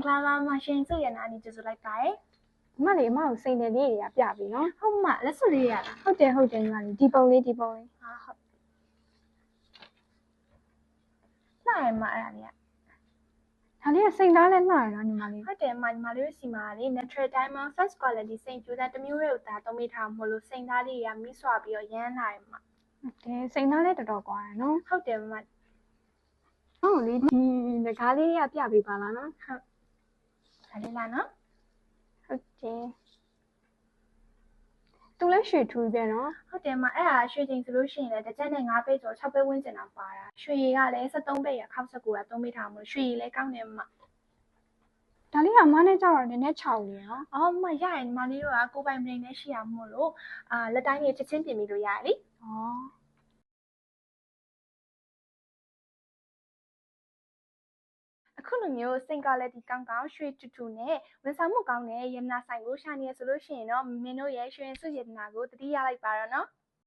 င်္ဂလာပါမရှင်စုရနာနေကျေးဇူးလိုက်ပါတယ်အမလေးအမကိုစိန်တယ်လေးတွေကပြပြီနော်ဟုတ်မလက်စွပ်လေးရလားဟုတ်တယ်ညီမလေးဒီပုံလေးဟာဟုတ်လှရမအဲ့ဒါလေးဒါလေးကစိန်သားလည်းလှရနော်ညီမလေးဟုတ်တယ်ညီမလေးတို့စီမှာလေ natural diamond first quality စိန်ပြူသားတစ်မျိုးတွေကိုဒါသုံးပေးထားမှာလို့စိန်သားလေးတွေကမိဆွာပြီးတော့ရမ်းလာတယ်မှာဟုတ်တယ်စိန်သားလေးတော်တော်ကွာရနော်ဟုတ်တယ်ဟုတ်လေဒီငကားလေးကပြပေးပါလားနော်ဟုတ်ဒါလေးလားနော်ဟုတ်တယ်သူလည်းရွှေထူးပြန်နော်ဟုတ်တယ်အဲ့ဒါရွှေချိန်ဆိုလို့ရှိရင်လည်းတစ်ချက်နဲ့9ပိတ်ကျော်6ပိတ်ဝန်းကျင်တော့ပါတာရွှေရည်ကလည်း73ပိတ်ရခောက်19ကသုံးပေးထားမှာရွှေရည်လည်းကောင်းတယ်ဒါလေးကမနဲ့ကြောက်တော့နည်းနည်း6နေနော်အော်ရရင်ညီမလေးတို့ကကိုပိုင်ပလင်နဲ့ရှိရမို့လို့လက်တိုင်းကြီးချက်ချင်းပြင်ပြီးလို့ရတယ်လေဩအခုလိုမျိုးစိန် quality ကောင်းရွှေတူတူနဲ့ဝန်ဆောင်မှုကောင်းတဲ့ရမနာဆိုင်ကိုရှာနေရဆိုလို့ရှိရင်တော့မင်းတို့ရဲ့ရွှေစုရတနာကိုတတိယလိုက်ပါတော့နော်